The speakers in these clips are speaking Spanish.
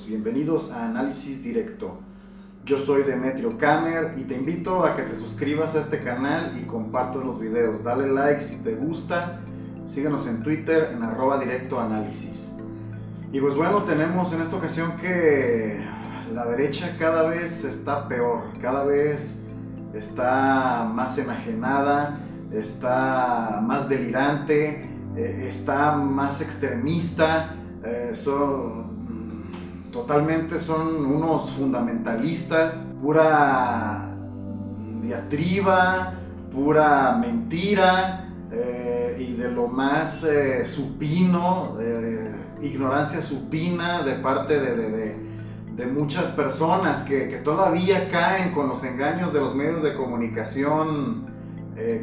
todos, bienvenidos a Análisis Directo. Yo soy Demetrio Kamer y te invito a que te suscribas a este canal y compartas los videos. Dale like si te gusta, síguenos en Twitter en @directoanálisis. Y pues bueno, tenemos en esta ocasión que la derecha cada vez está peor, cada vez está más enajenada, está más delirante, está más extremista. Son unos fundamentalistas, pura diatriba, pura mentira, y de lo más supino, ignorancia supina de parte de muchas personas que todavía caen con los engaños de los medios de comunicación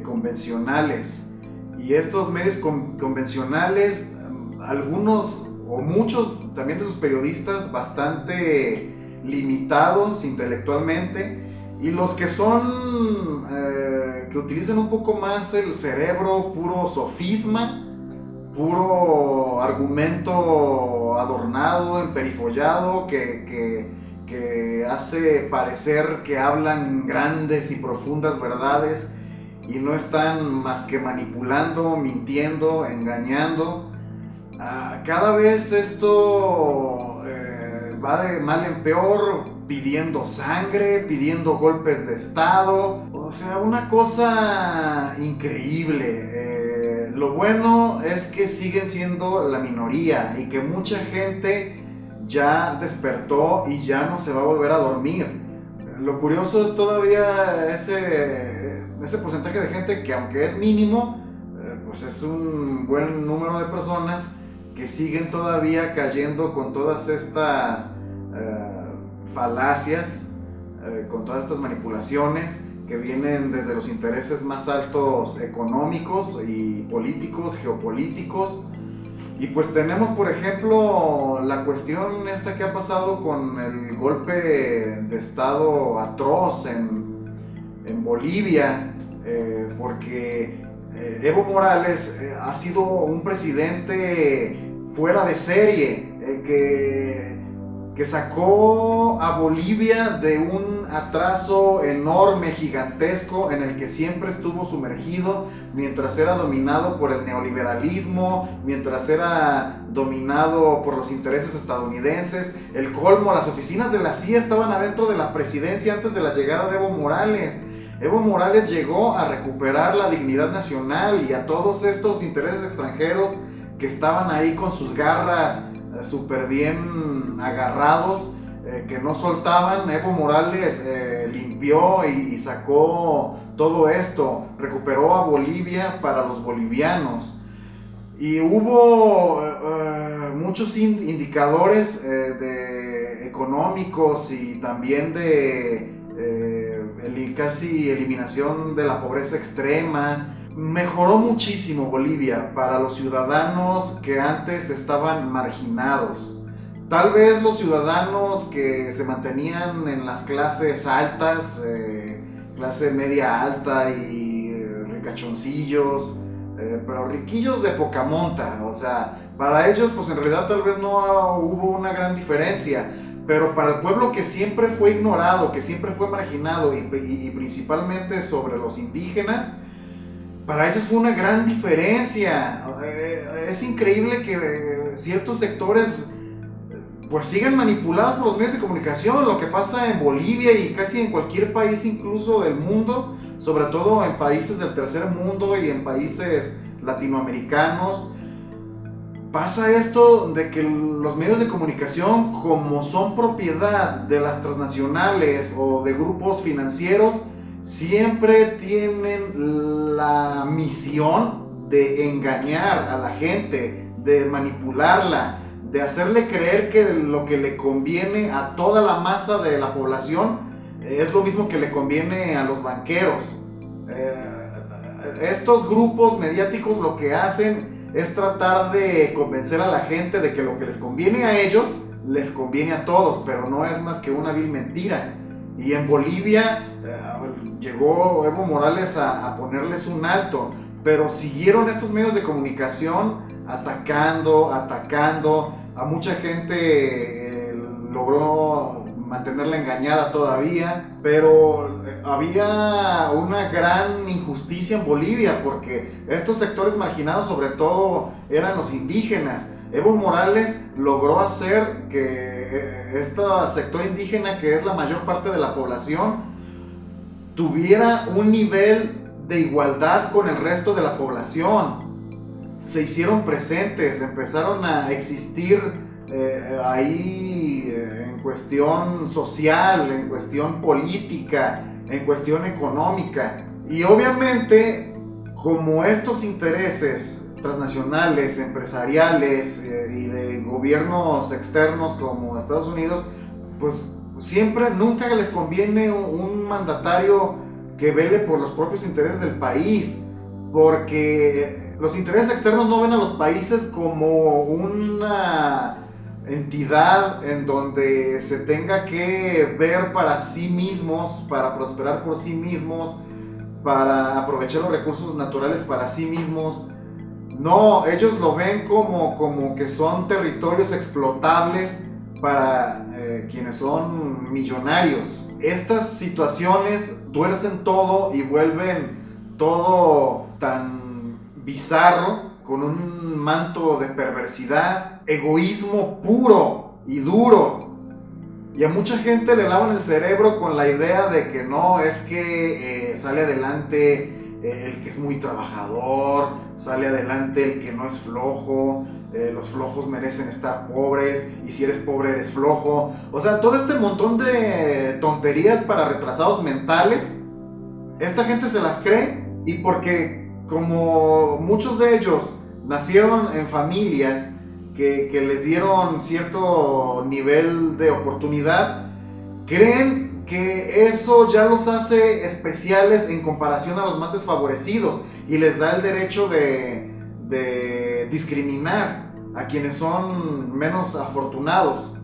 convencionales. Y estos medios convencionales, algunos o muchos también de sus periodistas bastante limitados intelectualmente, y los que son que utilizan un poco más el cerebro, puro sofisma, puro argumento adornado, emperifollado, que hace parecer que hablan grandes y profundas verdades y no están más que manipulando, mintiendo, engañando. Cada vez esto va de mal en peor, pidiendo sangre, pidiendo golpes de estado. O sea, una cosa increíble. Lo bueno es que siguen siendo la minoría y que mucha gente ya despertó y ya no se va a volver a dormir. Lo curioso es todavía ese porcentaje de gente que, aunque es mínimo, pues es un buen número de personas que siguen todavía cayendo con todas estas falacias, con todas estas manipulaciones que vienen desde los intereses más altos económicos y políticos, geopolíticos. Y pues tenemos, por ejemplo, la cuestión esta que ha pasado con el golpe de estado atroz en Bolivia, porque Evo Morales ha sido un presidente fuera de serie, que sacó a Bolivia de un atraso enorme, gigantesco, en el que siempre estuvo sumergido mientras era dominado por el neoliberalismo, mientras era dominado por los intereses estadounidenses. El colmo, las oficinas de la CIA estaban adentro de la presidencia antes de la llegada de Evo Morales. Evo Morales llegó a recuperar la dignidad nacional, y a todos estos intereses extranjeros que estaban ahí con sus garras súper bien agarrados, que no soltaban, Evo Morales limpió y sacó todo esto, recuperó a Bolivia para los bolivianos. Y hubo muchos indicadores económicos y también de casi eliminación de la pobreza extrema. Mejoró muchísimo Bolivia para los ciudadanos que antes estaban marginados. Tal vez los ciudadanos que se mantenían en las clases altas, clase media alta y ricachoncillos, pero riquillos de poca monta. O sea, para ellos pues en realidad tal vez no hubo una gran diferencia. Pero para el pueblo que siempre fue ignorado, que siempre fue marginado, y principalmente sobre los indígenas, para ellos fue una gran diferencia. Es increíble que ciertos sectores pues sigan manipulados por los medios de comunicación. Lo que pasa en Bolivia y casi en cualquier país incluso del mundo, sobre todo en países del tercer mundo y en países latinoamericanos, pasa esto de que los medios de comunicación, como son propiedad de las transnacionales o de grupos financieros, siempre tienen la misión de engañar a la gente, de manipularla, de hacerle creer que lo que le conviene a toda la masa de la población es lo mismo que le conviene a los banqueros. Estos grupos mediáticos lo que hacen es tratar de convencer a la gente de que lo que les conviene a ellos les conviene a todos, pero no es más que una vil mentira. Y en Bolivia llegó Evo Morales a ponerles un alto, pero siguieron estos medios de comunicación atacando a mucha gente. logró mantenerla engañada todavía, pero había una gran injusticia en Bolivia porque estos sectores marginados sobre todo eran los indígenas. Evo Morales logró hacer que este sector indígena, que es la mayor parte de la población, tuviera un nivel de igualdad con el resto de la población. Se hicieron presentes, empezaron a existir ahí en cuestión social, en cuestión política, en cuestión económica. Y obviamente, como estos intereses transnacionales, empresariales y de gobiernos externos como Estados Unidos, pues siempre, nunca les conviene un mandatario que vele por los propios intereses del país, porque los intereses externos no ven a los países como una entidad en donde se tenga que ver para sí mismos, para prosperar por sí mismos, para aprovechar los recursos naturales para sí mismos. No, ellos lo ven como que son territorios explotables para quienes son millonarios. Estas situaciones tuercen todo y vuelven todo tan bizarro, con un manto de perversidad, egoísmo puro y duro. Y a mucha gente le lavan el cerebro con la idea de que no, es que sale adelante el que es muy trabajador, sale adelante el que no es flojo, los flojos merecen estar pobres, y si eres pobre eres flojo. O sea, todo este montón de tonterías para retrasados mentales, esta gente se las cree, y porque como muchos de ellos nacieron en familias que les dieron cierto nivel de oportunidad, creen que eso ya los hace especiales en comparación a los más desfavorecidos y les da el derecho de discriminar a quienes son menos afortunados.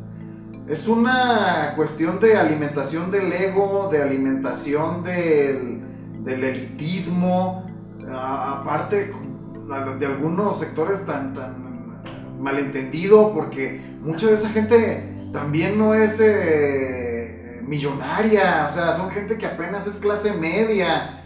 Es una cuestión de alimentación del ego, de alimentación del elitismo, aparte de algunos sectores tan malentendido, porque mucha de esa gente también no es millonaria, o sea, son gente que apenas es clase media.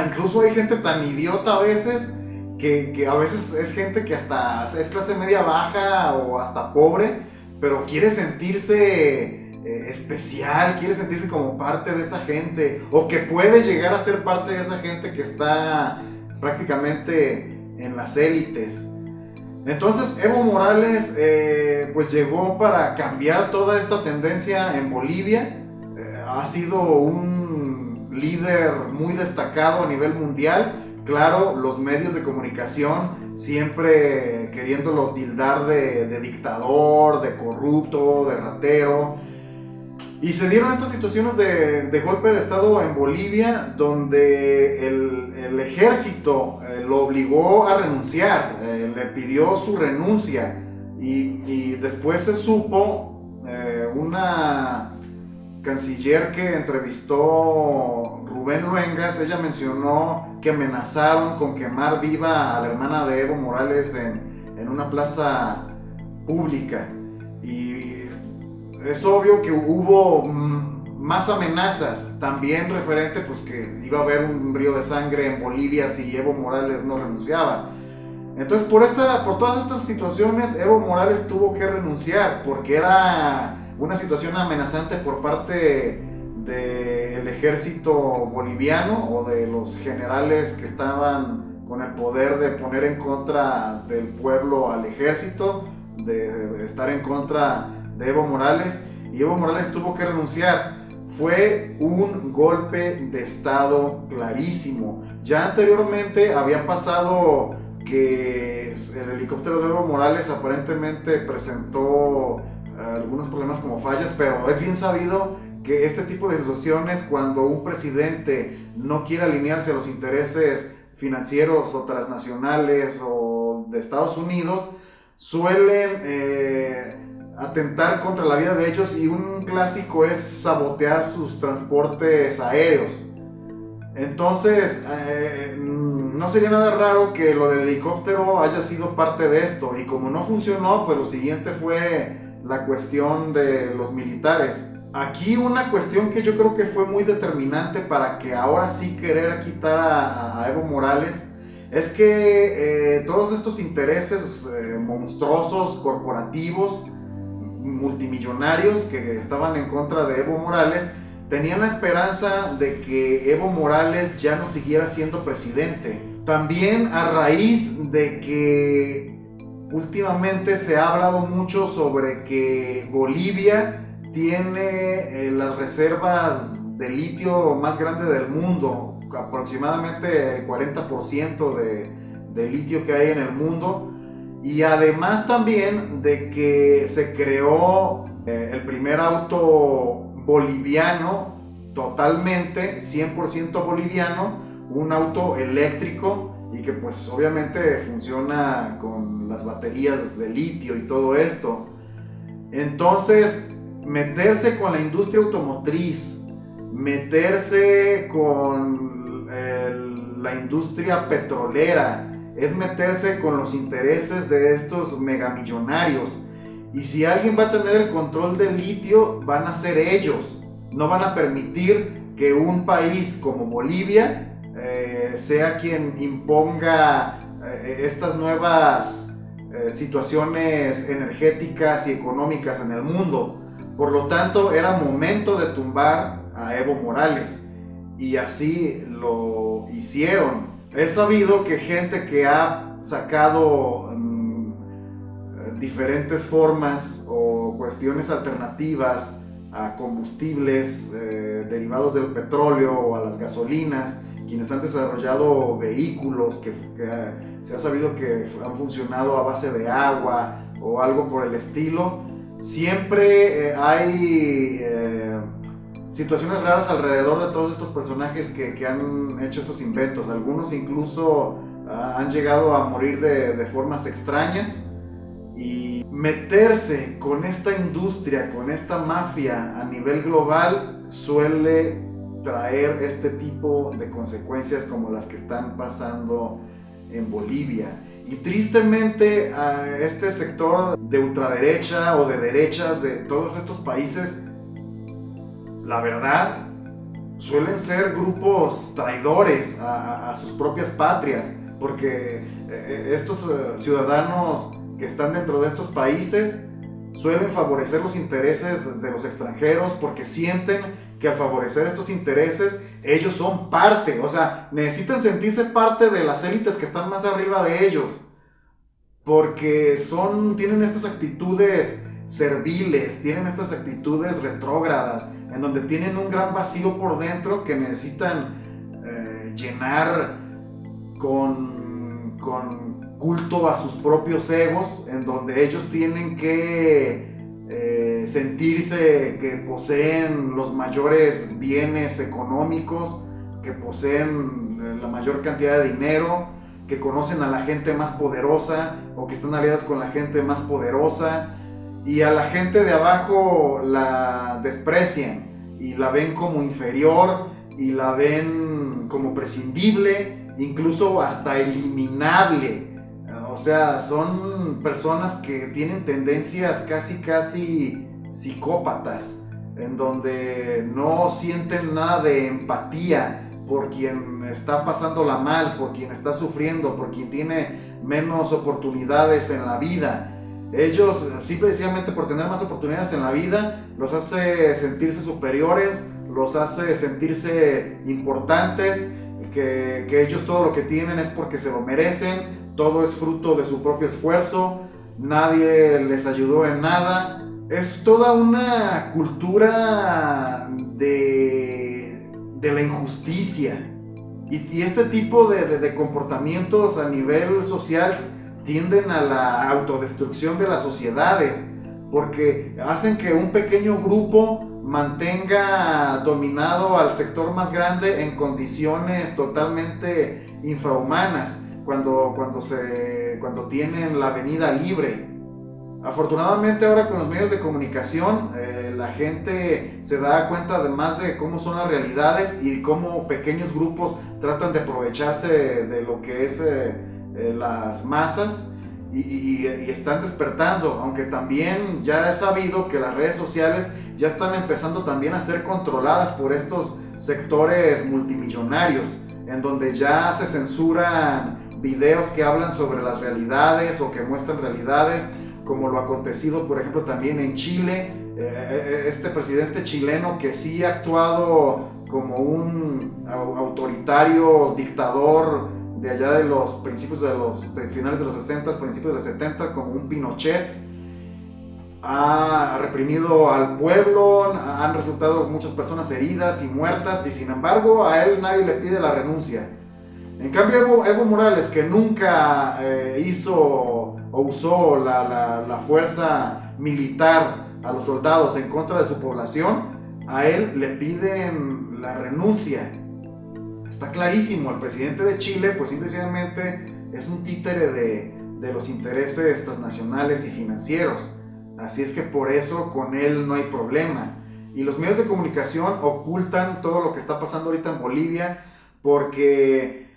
Incluso hay gente tan idiota a veces que a veces es gente que hasta es clase media baja o hasta pobre, pero quiere sentirse especial, quiere sentirse como parte de esa gente, o que puede llegar a ser parte de esa gente que está prácticamente en las élites. Entonces Evo Morales pues llegó para cambiar toda esta tendencia en Bolivia. Ha sido un líder muy destacado a nivel mundial. Claro, los medios de comunicación siempre queriéndolo tildar de dictador, de corrupto, de ratero. Y se dieron estas situaciones de golpe de estado en Bolivia, donde el ejército lo obligó a renunciar, le pidió su renuncia, y después se supo, una canciller que entrevistó Rubén Luengas, ella mencionó que amenazaron con quemar viva a la hermana de Evo Morales en una plaza pública. Y es obvio que hubo más amenazas, también referente pues que iba a haber un río de sangre en Bolivia si Evo Morales no renunciaba. Entonces por todas estas situaciones Evo Morales tuvo que renunciar, porque era una situación amenazante por parte del ejército boliviano o de los generales que estaban con el poder de poner en contra del pueblo al ejército, de estar en contra de Evo Morales, y Evo Morales tuvo que renunciar. Fue un golpe de estado clarísimo. Ya anteriormente había pasado que el helicóptero de Evo Morales aparentemente presentó algunos problemas como fallas, pero es bien sabido que este tipo de situaciones, cuando un presidente no quiere alinearse a los intereses financieros o transnacionales o de Estados Unidos, suelen atentar contra la vida de ellos, y un clásico es sabotear sus transportes aéreos. Entonces no sería nada raro que lo del helicóptero haya sido parte de esto, y como no funcionó, pues lo siguiente fue la cuestión de los militares. Aquí una cuestión que yo creo que fue muy determinante para que ahora sí querer quitar a Evo Morales es que todos estos intereses monstruosos, corporativos, multimillonarios que estaban en contra de Evo Morales tenían la esperanza de que Evo Morales ya no siguiera siendo presidente. También a raíz de que últimamente se ha hablado mucho sobre que Bolivia tiene las reservas de litio más grandes del mundo, aproximadamente el 40% de litio que hay en el mundo, y además también de que se creó el primer auto boliviano, totalmente 100% boliviano, un auto eléctrico y que pues obviamente funciona con las baterías de litio y todo esto. Entonces, meterse con la industria automotriz, meterse con la industria petrolera, es meterse con los intereses de estos megamillonarios. Y si alguien va a tener el control del litio, van a ser ellos. No van a permitir que un país como Bolivia sea quien imponga estas nuevas situaciones energéticas y económicas en el mundo. Por lo tanto, era momento de tumbar a Evo Morales. Y así lo hicieron. He sabido que gente que ha sacado diferentes formas o cuestiones alternativas a combustibles derivados del petróleo o a las gasolinas, quienes han desarrollado vehículos que se ha sabido que han funcionado a base de agua o algo por el estilo, siempre hay situaciones raras alrededor de todos estos personajes que han hecho estos inventos. Algunos incluso han llegado a morir de formas extrañas. Y meterse con esta industria, con esta mafia a nivel global suele traer este tipo de consecuencias como las que están pasando en Bolivia. Y tristemente a este sector de ultraderecha o de derechas de todos estos países, la verdad, suelen ser grupos traidores a sus propias patrias, porque estos ciudadanos que están dentro de estos países suelen favorecer los intereses de los extranjeros porque sienten que al favorecer estos intereses ellos son parte, o sea, necesitan sentirse parte de las élites que están más arriba de ellos, porque tienen estas actitudes serviles, tienen estas actitudes retrógradas, en donde tienen un gran vacío por dentro que necesitan llenar con culto a sus propios egos, en donde ellos tienen que sentirse que poseen los mayores bienes económicos, que poseen la mayor cantidad de dinero, que conocen a la gente más poderosa o que están aliados con la gente más poderosa, y a la gente de abajo la desprecian y la ven como inferior y la ven como prescindible, incluso hasta eliminable. O sea, son personas que tienen tendencias casi psicópatas, en donde no sienten nada de empatía por quien está pasándola mal, por quien está sufriendo, por quien tiene menos oportunidades en la vida. Ellos, simplemente por tener más oportunidades en la vida, los hace sentirse superiores, los hace sentirse importantes, que ellos todo lo que tienen es porque se lo merecen, todo es fruto de su propio esfuerzo, nadie les ayudó en nada. Es toda una cultura de la injusticia, y este tipo de comportamientos a nivel social tienden a la autodestrucción de las sociedades, porque hacen que un pequeño grupo mantenga dominado al sector más grande en condiciones totalmente infrahumanas, cuando tienen la avenida libre. Afortunadamente ahora con los medios de comunicación la gente se da cuenta además de cómo son las realidades y cómo pequeños grupos tratan de aprovecharse de lo que es las masas, y están despertando, aunque también ya he sabido que las redes sociales ya están empezando también a ser controladas por estos sectores multimillonarios, en donde ya se censuran videos que hablan sobre las realidades o que muestran realidades, como lo acontecido por ejemplo también en Chile, este presidente chileno que sí ha actuado como un autoritario dictador de allá de los principios de finales de los 60, principios de los 70, como un Pinochet. Ha reprimido al pueblo, han resultado muchas personas heridas y muertas, y sin embargo a él nadie le pide la renuncia. En cambio Evo Morales, que nunca hizo o usó la fuerza militar a los soldados en contra de su población, a él le piden la renuncia. Está clarísimo, el presidente de Chile pues simplemente es un títere de los intereses transnacionales y financieros. Así es que por eso con él no hay problema. Y los medios de comunicación ocultan todo lo que está pasando ahorita en Bolivia, porque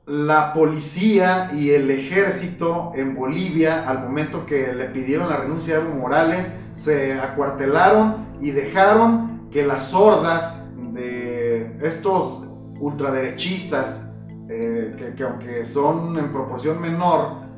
la policía y el ejército en Bolivia, al momento que le pidieron la renuncia a Evo Morales, se acuartelaron y dejaron que las hordas de estos ultraderechistas, que aunque son en proporción menor,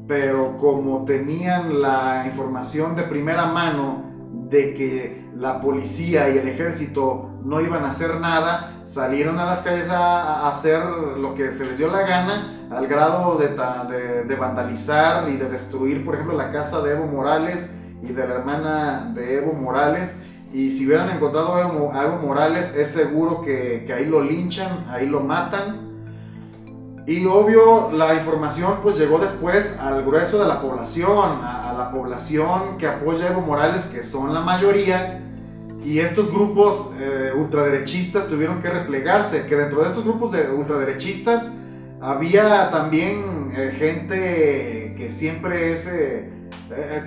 pero como tenían la información de primera mano de que la policía y el ejército no iban a hacer nada, salieron a las calles a hacer lo que se les dio la gana, al grado de vandalizar y de destruir, por ejemplo, la casa de Evo Morales y de la hermana de Evo Morales. Y si hubieran encontrado a Evo Morales, es seguro que ahí lo linchan, ahí lo matan. Y obvio, la información pues llegó después al grueso de la población, a la población que apoya a Evo Morales, que son la mayoría, y estos grupos ultraderechistas tuvieron que replegarse, que dentro de estos grupos de ultraderechistas había también gente que siempre es...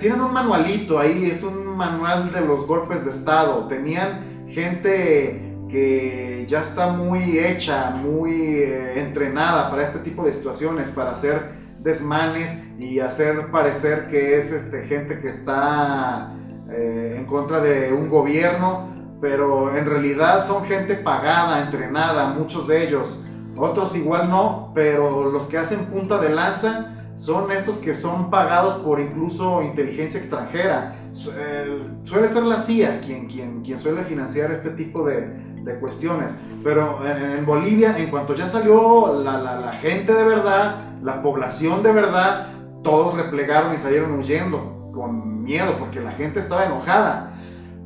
tienen un manualito ahí, es un manual de los golpes de estado, tenían gente que ya está muy hecha, muy entrenada para este tipo de situaciones, para hacer desmanes y hacer parecer que es gente que está en contra de un gobierno, pero en realidad son gente pagada, entrenada, muchos de ellos, otros igual no, pero los que hacen punta de lanza son estos que son pagados por incluso inteligencia extranjera. Suele ser la CIA quien suele financiar este tipo de cuestiones, pero en Bolivia, en cuanto ya salió la gente de verdad, la población de verdad, todos replegaron y salieron huyendo con miedo porque la gente estaba enojada.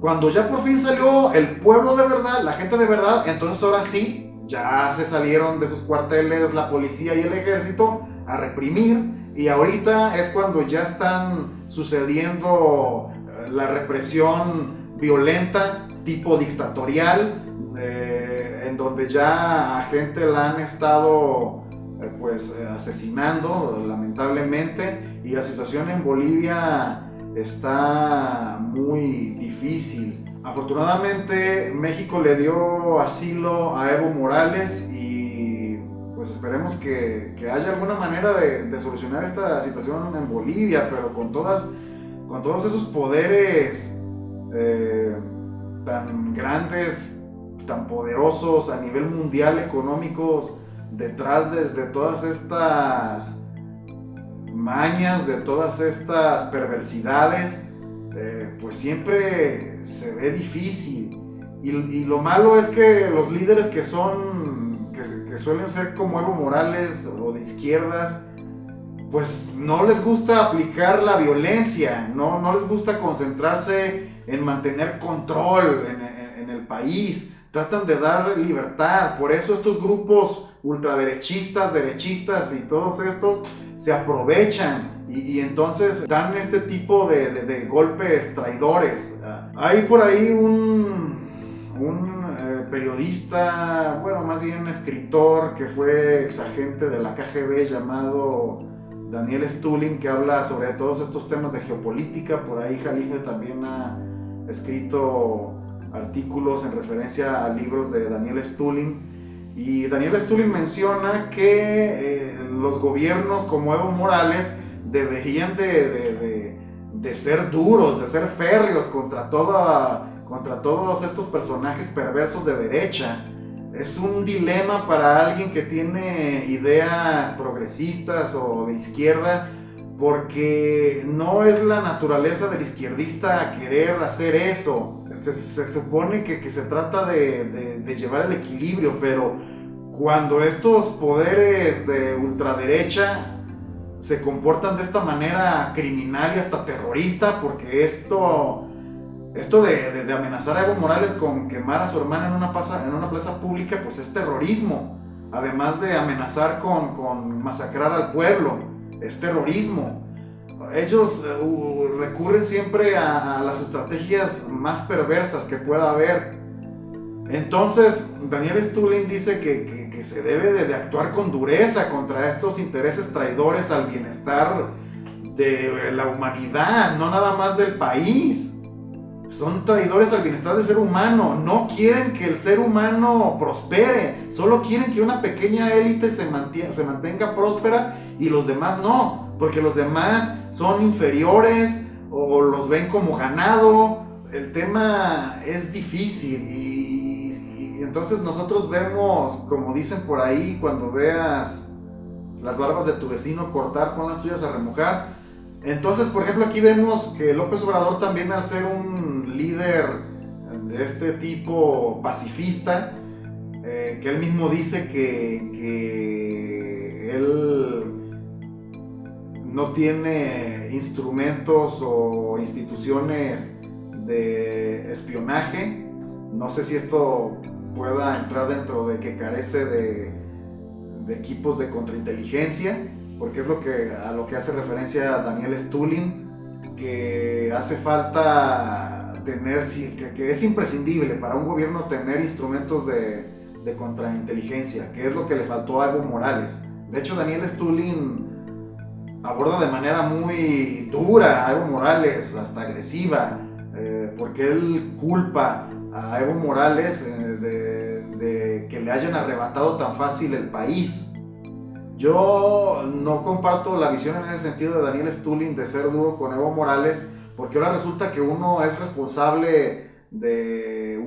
Cuando ya por fin salió el pueblo de verdad, la gente de verdad, entonces ahora sí, ya se salieron de sus cuarteles la policía y el ejército a reprimir, y ahorita es cuando ya están sucediendo la represión violenta tipo dictatorial, en donde ya a gente la han estado asesinando lamentablemente, y la situación en Bolivia está muy difícil. Afortunadamente México le dio asilo a Evo Morales y pues esperemos que haya alguna manera de solucionar esta situación en Bolivia, pero con todos esos poderes tan grandes, tan poderosos a nivel mundial, económicos, detrás de todas estas mañas, de todas estas perversidades, pues siempre se ve difícil. Y lo malo es que los líderes que suelen ser como Evo Morales o de izquierdas, pues no les gusta aplicar la violencia, no les gusta concentrarse en mantener control en el país. Tratan de dar libertad. Por eso estos grupos ultraderechistas, derechistas y todos estos se aprovechan y entonces dan este tipo de golpes traidores. Hay por ahí un periodista, bueno, más bien escritor, que fue exagente de la KGB, llamado Daniel Stulin, que habla sobre todos estos temas de geopolítica. Por ahí Jalife también ha escrito artículos en referencia a libros de Daniel Stulin, y Daniel Stulin menciona que los gobiernos como Evo Morales deberían de ser duros, de ser férreos contra todos estos personajes perversos de derecha. Es un dilema para alguien que tiene ideas progresistas o de izquierda, porque no es la naturaleza del izquierdista querer hacer eso. Se supone que se trata de llevar el equilibrio, pero cuando estos poderes de ultraderecha se comportan de esta manera criminal y hasta terrorista, porque esto de amenazar a Evo Morales con quemar a su hermana en una plaza pública, pues es terrorismo. Además de amenazar con masacrar al pueblo, es terrorismo. Ellos recurren siempre a las estrategias más perversas que pueda haber. Entonces, Daniel Stulin dice que se debe de actuar con dureza contra estos intereses traidores al bienestar de la humanidad, no nada más del país. Son traidores al bienestar del ser humano. No quieren que el ser humano prospere. Solo quieren que una pequeña élite se mantenga próspera y los demás no. Porque los demás son inferiores o los ven como ganado. El tema es difícil y entonces nosotros vemos, como dicen por ahí, cuando veas las barbas de tu vecino cortar, pon las tuyas a remojar. Entonces, por ejemplo, aquí vemos que López Obrador también, al ser un líder de este tipo pacifista, que él mismo dice que él no tiene instrumentos o instituciones de espionaje. No sé si esto pueda entrar dentro de que carece de equipos de contrainteligencia, porque es a lo que hace referencia Daniel Stulin, que hace falta tener, que es imprescindible para un gobierno tener instrumentos de contrainteligencia, que es lo que le faltó a Evo Morales. De hecho, Daniel Stulin aborda de manera muy dura a Evo Morales, hasta agresiva, porque él culpa a Evo Morales de que le hayan arrebatado tan fácil el país. Yo no comparto la visión en ese sentido de Daniel Stulin de ser duro con Evo Morales, porque ahora resulta que uno es responsable de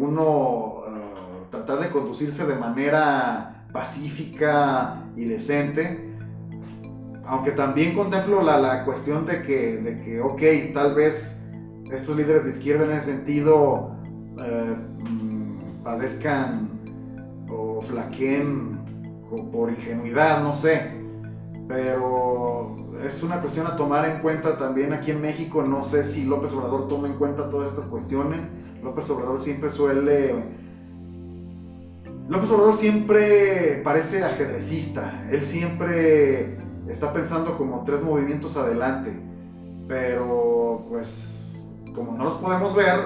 tratar de conducirse de manera pacífica y decente, aunque también contemplo la cuestión de que ok, tal vez estos líderes de izquierda en ese sentido padezcan o flaqueen por ingenuidad, no sé, pero es una cuestión a tomar en cuenta también aquí en México. No sé si López Obrador toma en cuenta todas estas cuestiones. López Obrador siempre parece ajedrecista. Él siempre está pensando como 3 movimientos adelante, pero pues como no los podemos ver,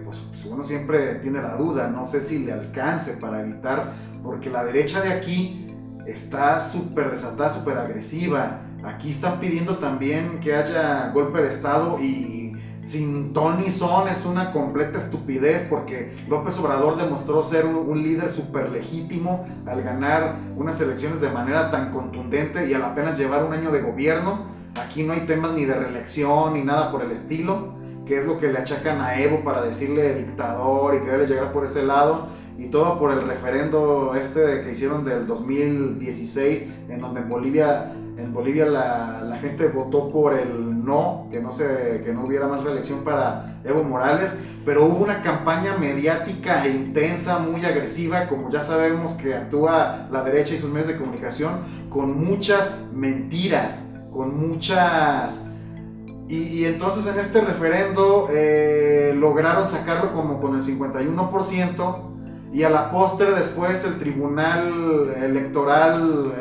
pues uno siempre tiene la duda. No sé si le alcance para evitar, porque la derecha de aquí está súper desatada, súper agresiva. Aquí están pidiendo también que haya golpe de estado y sin ton ni son. Es una completa estupidez, porque López Obrador demostró ser un líder súper legítimo al ganar unas elecciones de manera tan contundente y al apenas llevar un año de gobierno. Aquí no hay temas ni de reelección ni nada por el estilo, que es lo que le achacan a Evo para decirle dictador y que debe llegar por ese lado. Y todo por el referendo que hicieron del 2016, en donde en Bolivia la gente votó por el no, que no hubiera más reelección para Evo Morales, pero hubo una campaña mediática e intensa, muy agresiva, como ya sabemos que actúa la derecha y sus medios de comunicación, con muchas mentiras, con muchas... Y entonces en este referendo lograron sacarlo como con el 51%, y a la postre después el Tribunal Electoral,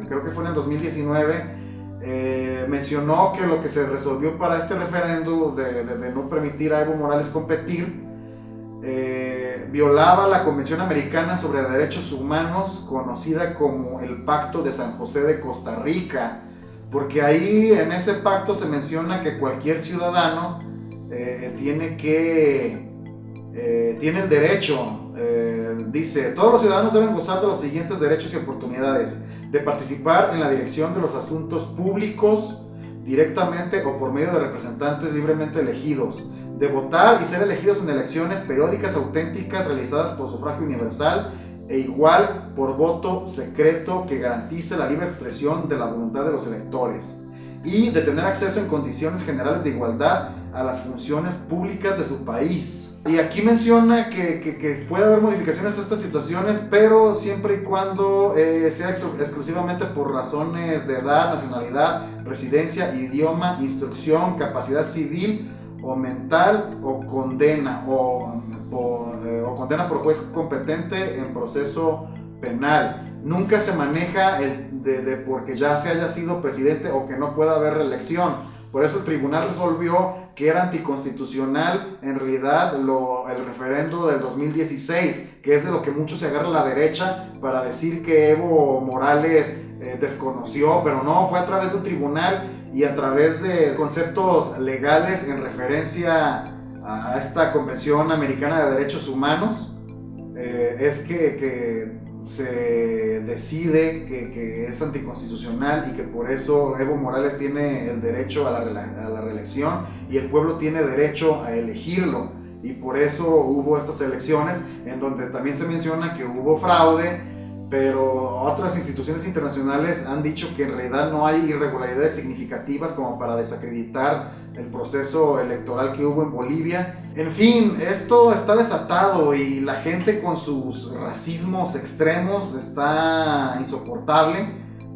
creo que fue en el 2019, mencionó que lo que se resolvió para este referendo de no permitir a Evo Morales competir violaba la Convención Americana sobre Derechos Humanos, conocida como el Pacto de San José de Costa Rica, porque ahí en ese pacto se menciona que cualquier ciudadano tiene el derecho, dice, todos los ciudadanos deben gozar de los siguientes derechos y oportunidades: de participar en la dirección de los asuntos públicos, directamente o por medio de representantes libremente elegidos, de votar y ser elegidos en elecciones periódicas auténticas realizadas por sufragio universal e igual por voto secreto que garantice la libre expresión de la voluntad de los electores, y de tener acceso en condiciones generales de igualdad a las funciones públicas de su país. Y aquí menciona que puede haber modificaciones a estas situaciones, pero siempre y cuando sea exclusivamente por razones de edad, nacionalidad, residencia, idioma, instrucción, capacidad civil o mental, o condena condena por juez competente en proceso penal. Nunca se maneja porque ya se haya sido presidente o que no pueda haber reelección. Por eso el tribunal resolvió que era anticonstitucional en realidad el referendo del 2016, que es de lo que mucho se agarra la derecha para decir que Evo Morales desconoció, pero no, fue a través de un tribunal y a través de conceptos legales en referencia a esta Convención Americana de Derechos Humanos, es que se decide que es anticonstitucional y que por eso Evo Morales tiene el derecho a la reelección y el pueblo tiene derecho a elegirlo, y por eso hubo estas elecciones en donde también se menciona que hubo fraude, pero otras instituciones internacionales han dicho que en realidad no hay irregularidades significativas como para desacreditar el proceso electoral que hubo en Bolivia. En fin, esto está desatado y la gente con sus racismos extremos está insoportable,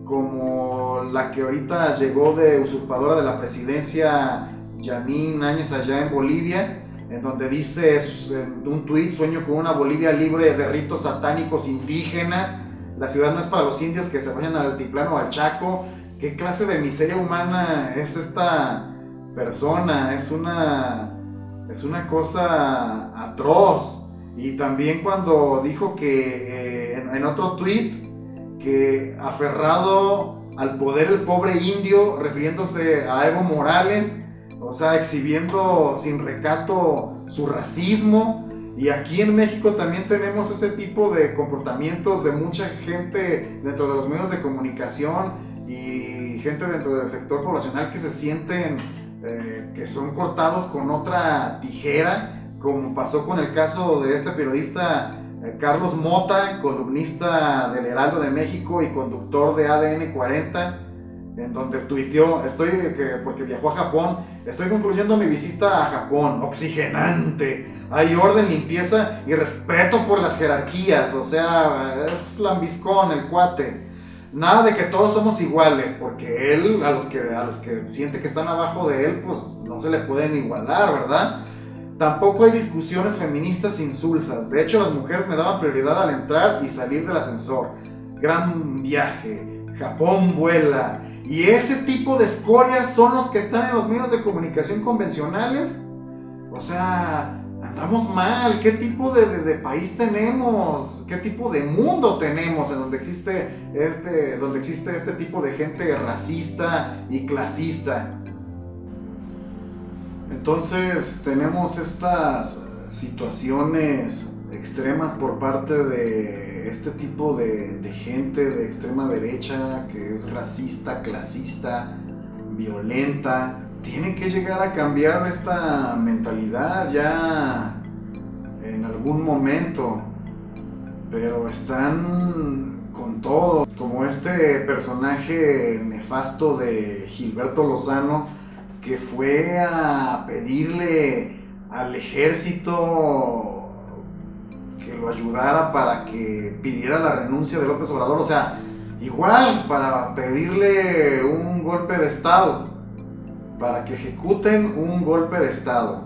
como la que ahorita llegó de usurpadora de la presidencia, Janine Áñez, allá en Bolivia, en donde dice en un tuit: sueño con una Bolivia libre de ritos satánicos indígenas, la ciudad no es para los indios que se vayan al altiplano o al Chaco. ¿Qué clase de miseria humana es esta persona? Es una cosa atroz. Y también cuando dijo que en otro tuit, que aferrado al poder el pobre indio, refiriéndose a Evo Morales, o sea, exhibiendo sin recato su racismo. Y aquí en México también tenemos ese tipo de comportamientos de mucha gente dentro de los medios de comunicación y gente dentro del sector poblacional que se sienten que son cortados con otra tijera, como pasó con el caso de este periodista Carlos Mota, columnista del Heraldo de México y conductor de ADN 40, en donde tuiteó: porque viajó a Japón, estoy concluyendo mi visita a Japón, oxigenante, hay orden, limpieza y respeto por las jerarquías. O sea, es lambiscón el cuate. Nada de que todos somos iguales, porque él, a los que siente que están abajo de él, pues no se le pueden igualar, ¿verdad? Tampoco hay discusiones feministas insulsas. De hecho, las mujeres me daban prioridad al entrar y salir del ascensor. Gran viaje, Japón vuela. Y ese tipo de escorias son los que están en los medios de comunicación convencionales. O sea, andamos mal. ¿Qué tipo de país tenemos? ¿Qué tipo de mundo tenemos en donde existe este tipo de gente racista y clasista? Entonces tenemos estas situaciones extremas por parte de este tipo de gente de extrema derecha que es racista, clasista, violenta. Tienen que llegar a cambiar esta mentalidad ya en algún momento, pero están con todo, como este personaje nefasto de Gilberto Lozano, que fue a pedirle al ejército que lo ayudara para que pidiera la renuncia de López Obrador. O sea, igual para pedirle un golpe de estado, para que ejecuten un golpe de estado.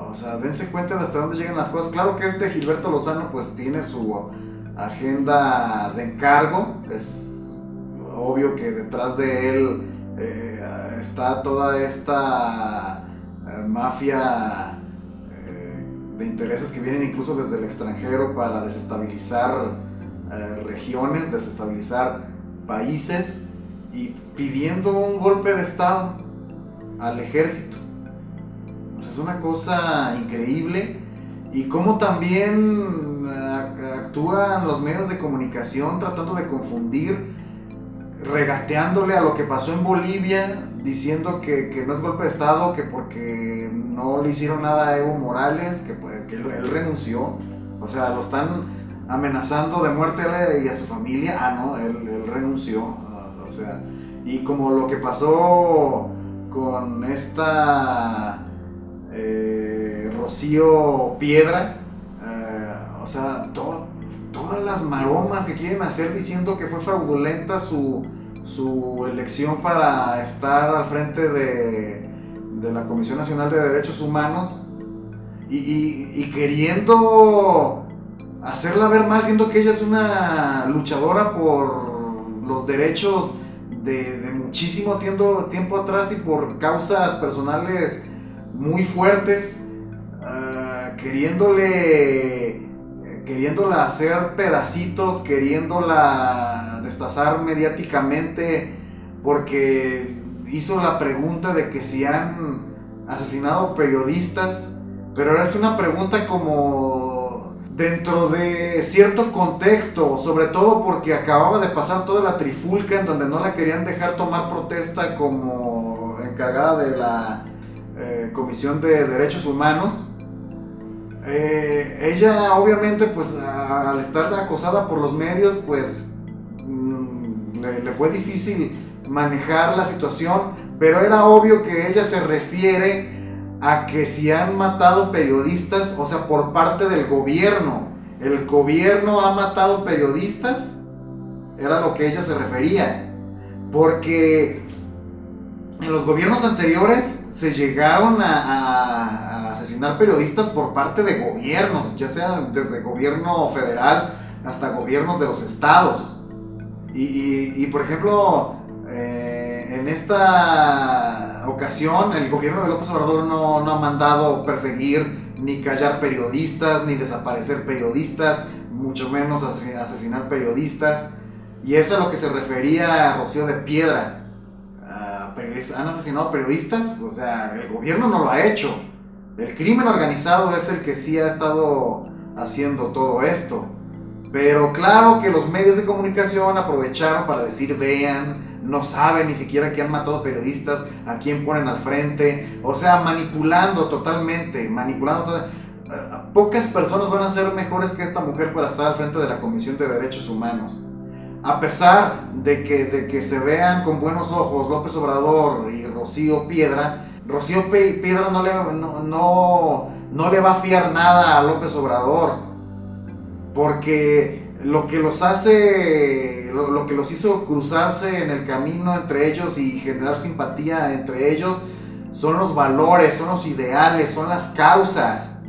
O sea, dense cuenta de hasta dónde llegan las cosas. Claro que este Gilberto Lozano pues tiene su agenda de encargo. Es obvio que detrás de él está toda esta mafia de intereses que vienen incluso desde el extranjero para desestabilizar regiones, desestabilizar países, y pidiendo un golpe de estado al ejército. O sea, es una cosa increíble. Y cómo también actúan los medios de comunicación tratando de confundir regateándole a lo que pasó en Bolivia, diciendo que no es golpe de estado, que porque no le hicieron nada a Evo Morales, que él renunció. O sea, lo están amenazando de muerte a él y a su familia. Ah, no, él renunció. O sea, y como lo que pasó con esta Rocío Piedra, o sea, todas las maromas que quieren hacer diciendo que fue fraudulenta su elección para estar al frente de la Comisión Nacional de Derechos Humanos y queriendo hacerla ver mal, siendo que ella es una luchadora por los derechos de muchísimo tiempo atrás y por causas personales muy fuertes, queriéndola hacer pedacitos, queriéndola destazar mediáticamente, porque hizo la pregunta de que si han asesinado periodistas, pero es una pregunta como dentro de cierto contexto, sobre todo porque acababa de pasar toda la trifulca en donde no la querían dejar tomar protesta como encargada de la Comisión de Derechos Humanos. Ella obviamente pues al estar acosada por los medios pues le fue difícil manejar la situación, pero era obvio que ella se refiere a que si han matado periodistas, o sea, por parte del gobierno, el gobierno ha matado periodistas, era lo que ella se refería, porque en los gobiernos anteriores se llegaron a asesinar periodistas por parte de gobiernos, ya sea desde gobierno federal hasta gobiernos de los estados. Y por ejemplo, en esta ocasión el gobierno de López Obrador no ha mandado perseguir ni callar periodistas, ni desaparecer periodistas, mucho menos asesinar periodistas. Y es a lo que se refería a Rocío de Piedra. ¿Han asesinado periodistas? O sea, el gobierno no lo ha hecho. El crimen organizado es el que sí ha estado haciendo todo esto. Pero claro que los medios de comunicación aprovecharon para decir, vean, no saben ni siquiera que han matado periodistas, a quién ponen al frente. O sea, manipulando totalmente. Pocas personas van a ser mejores que esta mujer para estar al frente de la Comisión de Derechos Humanos. A pesar de que se vean con buenos ojos López Obrador y Rocío Piedra no le va a fiar nada a López Obrador, porque lo que los hizo cruzarse en el camino entre ellos y generar simpatía entre ellos son los valores, son los ideales, son las causas,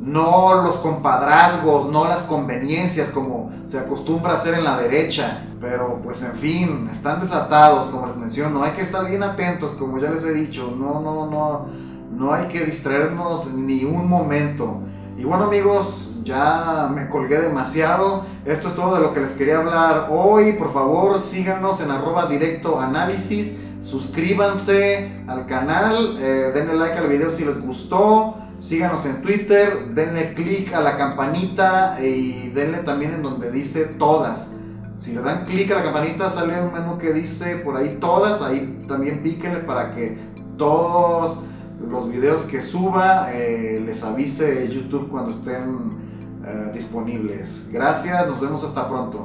no los compadrazgos, no las conveniencias como se acostumbra a hacer en la derecha. Pero pues en fin, están desatados, como les menciono, hay que estar bien atentos, como ya les he dicho, no hay que distraernos ni un momento. Y bueno amigos, ya me colgué demasiado, esto es todo de lo que les quería hablar hoy. Por favor síganos en @directoanálisis, suscríbanse al canal, denle like al video si les gustó. Síganos en Twitter, denle click a la campanita y denle también en donde dice todas. Si le dan click a la campanita sale un menú que dice por ahí todas, ahí también píquenle para que todos los videos que suba les avise YouTube cuando estén disponibles. Gracias, nos vemos hasta pronto.